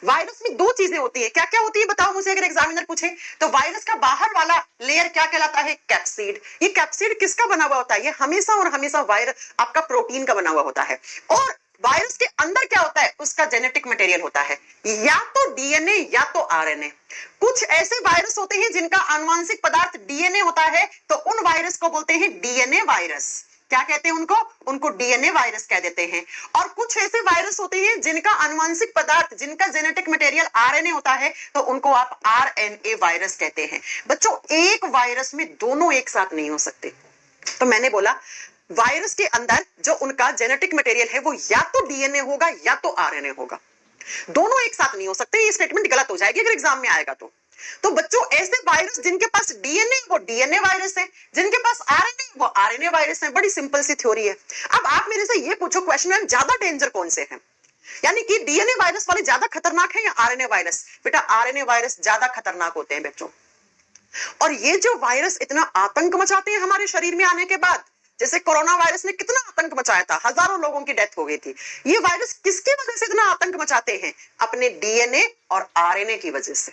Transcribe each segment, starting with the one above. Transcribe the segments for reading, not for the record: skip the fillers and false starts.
Virus में दो चीजें होती है, क्या क्या होती है बताओ मुझे, अगर एग्जामिनर पूछे तो। वायरस का बाहर वाला लेयर क्या कहलाता है? कैप्सिड। ये कैप्सिड किसका बना हुआ होता है? ये हमेशा और हमेशा वायरस आपका प्रोटीन का बना हुआ होता है। और वायरस के अंदर क्या होता है? उसका जेनेटिक मटेरियल होता है, या तो डीएनए या तो आरएनए। कुछ ऐसे वायरस होते हैं जिनका आनुवंशिक पदार्थ डीएनए होता है, तो उन वायरस को बोलते हैं डीएनए वायरस। क्या कहते हैं उनको? उनको डीएनए वायरस कह देते हैं। और कुछ ऐसे वायरस होते हैं जिनका आनुवंशिक पदार्थ, जिनका जेनेटिक मटेरियल आरएनए होता है, तो उनको आप आरएनए वायरस कहते हैं। बच्चों, एक वायरस में दोनों एक साथ नहीं हो सकते। तो मैंने बोला वायरस के अंदर जो उनका जेनेटिक मटेरियल है वो या तो डीएनए होगा या तो आरएनए होगा, दोनों एक साथ नहीं हो सकते। ये स्टेटमेंट गलत हो जाएगी अगर एग्जाम में आएगा तो बच्चों, ऐसे वायरस जिनके पास डीएनए वो डीएनए वायरस है, जिनके पास आरएनए वो आरएनए वायरस है। बड़ी सिंपल सी थ्योरी है। अब आप मेरे से ये पूछो क्वेश्चन में, ज्यादा डेंजर कौन से हैं? यानी कि डीएनए वायरस वाले ज्यादा खतरनाक है या आरएनए वायरस? बेटा, आरएनए वायरस ज्यादा खतरनाक होते हैं बच्चों। और ये जो वायरस इतना आतंक मचाते हैं हमारे शरीर में आने के बाद, जैसे कोरोना वायरस ने कितना आतंक मचाया था, हजारों लोगों की डेथ हो गई थी। ये वायरस किसकी वजह से इतना आतंक मचाते हैं? अपने डीएनए और आरएनए की वजह से।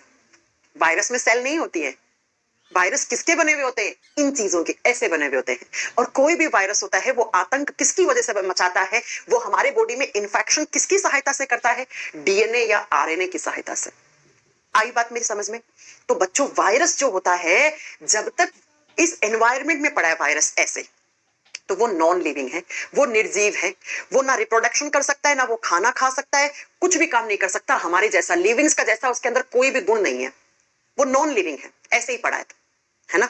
वायरस में सेल नहीं होती है। वायरस किसके बने हुए होते हैं? इन चीजों के, ऐसे बने हुए होते हैं। और कोई भी वायरस होता है वो आतंक किसकी वजह से मचाता है? वो हमारे बॉडी में इंफेक्शन किसकी सहायता से करता है? डीएनए या आरएनए की सहायता से। आई बात मेरी समझ में? तो बच्चों, वायरस जो होता है, जब तक इस एनवायरमेंट में पड़ा है वायरस ऐसे, तो वो नॉन लिविंग है, वो निर्जीव है। वो ना रिप्रोडक्शन कर सकता है, ना वो खाना खा सकता है, कुछ भी काम नहीं कर सकता हमारे जैसा, लिविंग्स का जैसा उसके अंदर कोई भी गुण नहीं है। वो नॉन लिविंग है, ऐसे ही पड़ा है ना।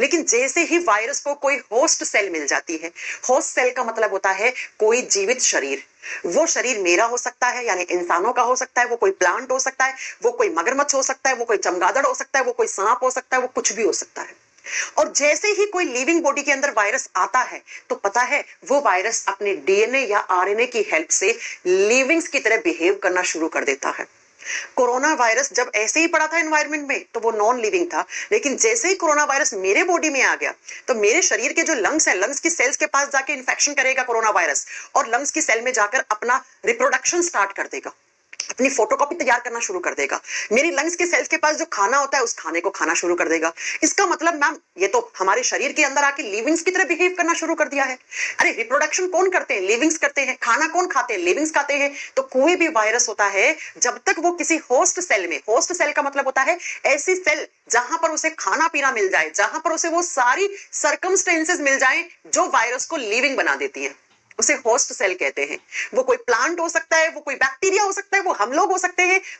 लेकिन जैसे ही वायरस को कोई होस्ट सेल मिल जाती है, होस्ट सेल का मतलब होता है कोई जीवित शरीर। वो शरीर मेरा हो सकता है, यानी इंसानों का हो सकता है, वो कोई प्लांट हो सकता है, वो कोई मगरमच्छ हो सकता है, वो कोई चमगादड़ हो सकता है, वो कोई सांप हो सकता है, वो कुछ भी हो सकता है। और जैसे ही कोई लिविंग बॉडी के अंदर वायरस आता है, तो पता है वो वायरस अपने डीएनए या आरएनए की हेल्प से लिविंग्स की तरह बिहेव करना शुरू कर देता है। कोरोना वायरस जब ऐसे ही पड़ा था एनवायरनमेंट में, तो वो नॉन लिविंग था। लेकिन जैसे ही कोरोना वायरस मेरे बॉडी में आ गया, तो मेरे शरीर के जो लंग्स हैं, लंग्स की सेल्स के पास जाके इन्फेक्शन करेगा कोरोना वायरस, और लंग्स की सेल में जाकर अपना रिप्रोडक्शन स्टार्ट कर देगा, अपनी फोटोकॉपी तैयार करना शुरू कर देगा। मेरी लंग्स के सेल्स के पास जो खाना होता है, उस खाने को खाना शुरू कर देगा। इसका मतलब मैम, ये तो हमारे शरीर के अंदर आके लिविंग्स की तरह बिहेव करना शुरू कर दिया है। अरे, रिप्रोडक्शन कौन करते हैं? लिविंग्स करते हैं। खाना कौन खाते हैं? लिविंग्स खाते हैं। तो कोई भी वायरस होता है, जब तक वो किसी होस्ट सेल में, होस्ट सेल का मतलब होता है ऐसी सेल जहां पर उसे खाना पीना मिल जाए, जहां पर उसे वो सारी सर्कमस्टेंसेस मिल जाए जो वायरस को लिविंग बना देती है, उसे होस्ट सेल कहते हैं। वो कोई प्लांट हो सकता है, वो कोई बैक्टीरिया हो सकता है, वो हम लोग हो सकते हैं,